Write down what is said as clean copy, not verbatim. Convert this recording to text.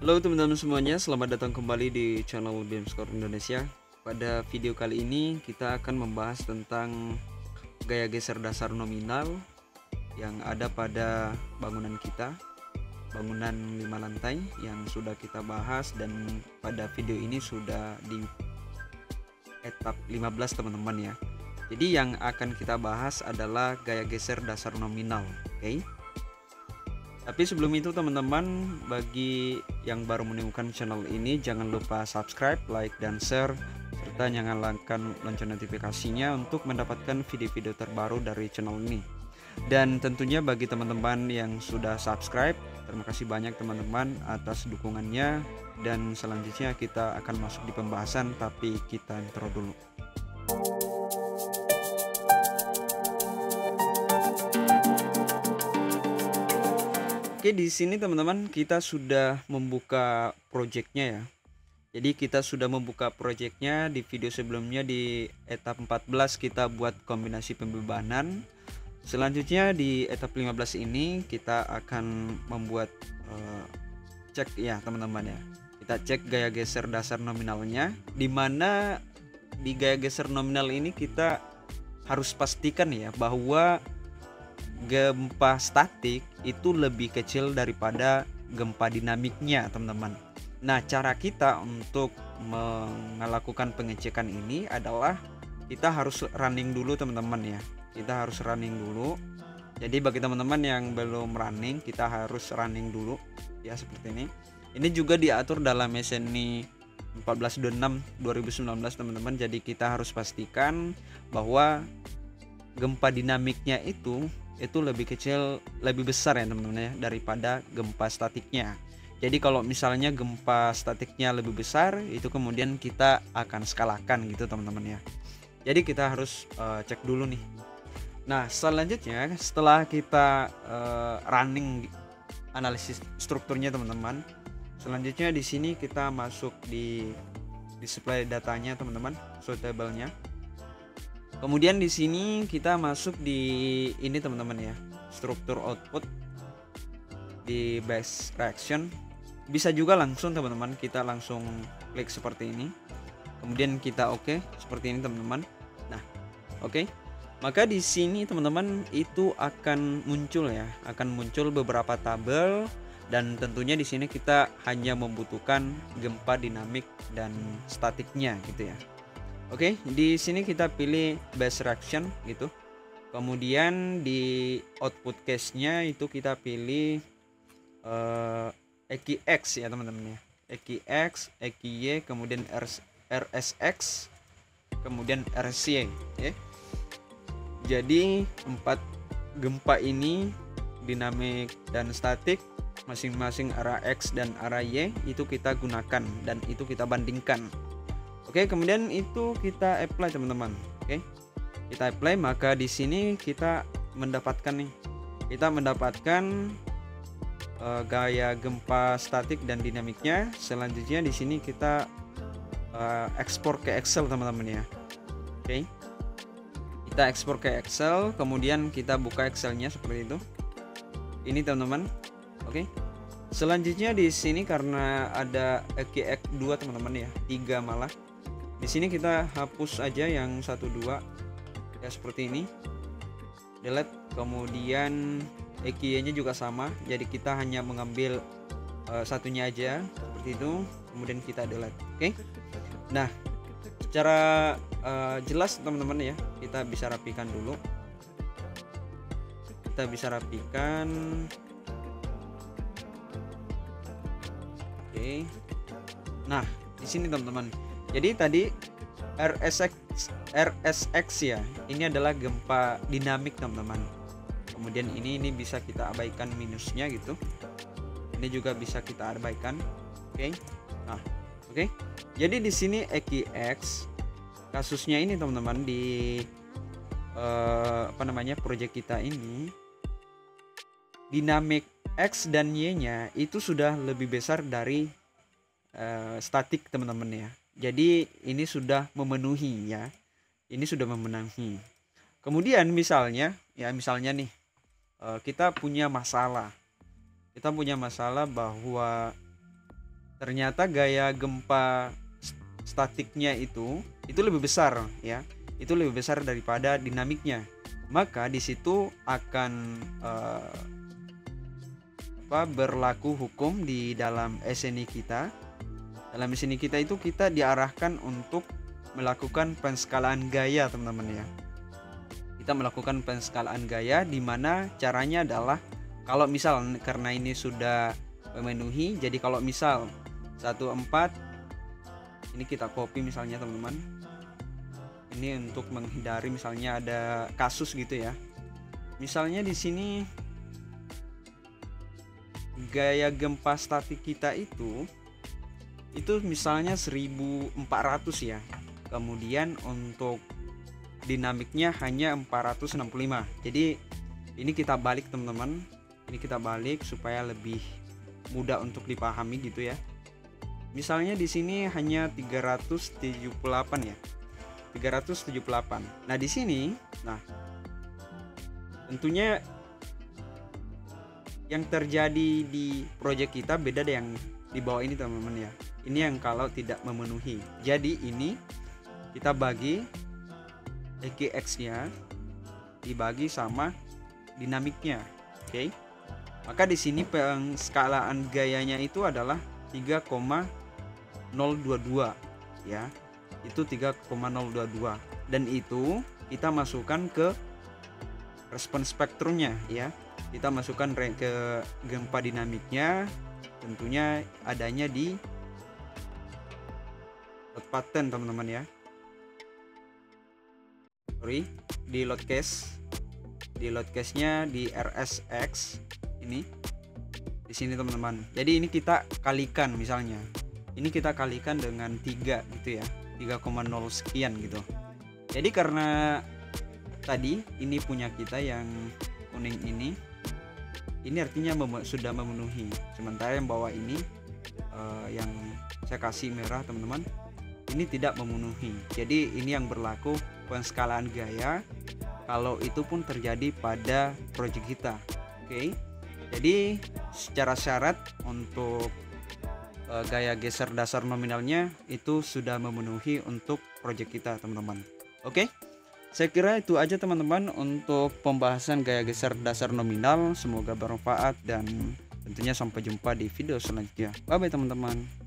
Halo teman-teman semuanya, selamat datang kembali di channel BEM Score Indonesia. Pada video kali ini kita akan membahas tentang gaya geser dasar nominal yang ada pada bangunan kita, bangunan 5 lantai yang sudah kita bahas, dan pada video ini sudah di etap 15 teman-teman ya. Jadi yang akan kita bahas adalah gaya geser dasar nominal, oke? Tapi sebelum itu teman-teman, bagi yang baru menemukan channel ini, jangan lupa subscribe, like, dan share, serta nyalakan lonceng notifikasinya untuk mendapatkan video-video terbaru dari channel ini. Dan tentunya bagi teman-teman yang sudah subscribe, terima kasih banyak teman-teman atas dukungannya. Dan selanjutnya kita akan masuk di pembahasan, tapi kita intro dulu. Oke, di sini teman-teman kita sudah membuka projectnya ya. Jadi kita sudah membuka projectnya. Di video sebelumnya di etap 14 kita buat kombinasi pembebanan. Selanjutnya di etap 15 ini kita akan membuat cek ya teman-teman ya. Kita cek gaya geser dasar nominalnya, dimana di gaya geser nominal ini kita harus pastikan ya bahwa gempa statik itu lebih kecil daripada gempa dinamiknya teman-teman. Nah, cara kita untuk melakukan pengecekan ini adalah kita harus running dulu teman-teman ya. Kita harus running dulu. Jadi bagi teman-teman yang belum running, kita harus running dulu ya, seperti ini. Ini juga diatur dalam SNI 1426 2019 teman-teman. Jadi kita harus pastikan bahwa gempa dinamiknya itu lebih kecil, lebih besar ya teman-teman ya, daripada gempa statiknya. Jadi kalau misalnya gempa statiknya lebih besar, itu kemudian kita akan skalakan gitu teman-teman ya. Jadi kita harus cek dulu nih. Nah, selanjutnya setelah kita running analisis strukturnya teman-teman, selanjutnya di sini kita masuk di display datanya teman-teman, suitable-nya. Kemudian di sini kita masuk di ini teman-teman ya, struktur output di base reaction. Bisa juga langsung teman-teman, kita langsung klik seperti ini. Kemudian kita oke, seperti ini teman-teman. Nah, oke. Maka di sini teman-teman itu akan muncul ya, akan muncul beberapa tabel, dan tentunya di sini kita hanya membutuhkan gempa dinamik dan statiknya gitu ya. Oke, di sini kita pilih base reaction gitu. Kemudian di output case-nya itu kita pilih EQX ya teman-teman ya. EQX, EQY, kemudian RSX, kemudian RC ya. Jadi 4 gempa ini dinamik dan statik masing-masing arah X dan arah Y itu kita gunakan dan itu kita bandingkan. Oke, kemudian itu kita apply teman-teman. Oke, kita apply, maka di sini kita mendapatkan nih, kita mendapatkan gaya gempa statik dan dinamiknya. Selanjutnya di sini kita ekspor ke Excel teman-teman ya. Oke, kita ekspor ke Excel, kemudian kita buka Excelnya seperti itu. Ini teman-teman. Oke. Selanjutnya di sini karena ada EQX 2 teman-teman ya, 3 malah. Di sini kita hapus aja yang 1 2 ya, seperti ini. Delete. Kemudian EQY-nya juga sama. Jadi kita hanya mengambil satunya aja seperti itu. Kemudian kita delete. Oke. Nah, secara jelas teman-teman ya, kita bisa rapikan dulu. Kita bisa rapikan. Oke. Nah, di sini teman-teman. Jadi tadi RSX ya, ini adalah gempa dinamik teman-teman. Kemudian ini bisa kita abaikan minusnya gitu. Ini juga bisa kita abaikan. Oke. Nah, oke. Jadi di sini EQX kasusnya ini teman-teman di project kita ini, dinamik X dan Y-nya itu sudah lebih besar dari statik teman-teman ya. Jadi ini sudah memenuhi ya. Ini sudah memenuhi. Kemudian misalnya nih kita punya masalah bahwa ternyata gaya gempa statiknya itu lebih besar ya. Itu lebih besar daripada dinamiknya. Maka di situ akan berlaku hukum di dalam SNI kita. Dalam SNI kita itu kita diarahkan untuk melakukan penskalaan gaya, teman-teman ya. Kita melakukan penskalaan gaya, di mana caranya adalah kalau misal karena ini sudah memenuhi, jadi kalau misal 14 ini kita copy misalnya teman-teman. Ini untuk menghindari misalnya ada kasus gitu ya. Misalnya di sini gaya gempa statik kita itu misalnya 1400 ya. Kemudian untuk dinamiknya hanya 465. Jadi ini kita balik teman-teman. Ini kita balik supaya lebih mudah untuk dipahami gitu ya. Misalnya di sini hanya 378 ya. 378. Nah, di sini tentunya yang terjadi di proyek kita beda dengan yang di bawah ini teman-teman ya. Ini yang kalau tidak memenuhi. Jadi ini kita bagi EGX-nya dibagi sama dinamiknya. Oke. Maka di sini penskalaan gayanya itu adalah 3,022 ya. Itu 3,022 dan itu kita masukkan ke respon spektrumnya ya. Kita masukkan ke gempa dinamiknya, tentunya adanya di load pattern teman-teman ya. Di load case-nya di RSX ini di sini teman-teman. Jadi ini kita kalikan misalnya. Ini kita kalikan dengan 3 gitu ya. 3,0 sekian gitu. Jadi karena tadi ini punya kita yang kuning ini artinya sudah memenuhi. Sementara yang bawah ini yang saya kasih merah teman-teman, ini tidak memenuhi. Jadi ini yang berlaku penskalaan gaya kalau itu pun terjadi pada proyek kita. Oke. Jadi secara syarat untuk gaya geser dasar nominalnya itu sudah memenuhi untuk proyek kita teman-teman. Oke, saya kira itu aja teman-teman untuk pembahasan gaya geser dasar nominal. Semoga bermanfaat dan tentunya sampai jumpa di video selanjutnya. Bye bye teman-teman.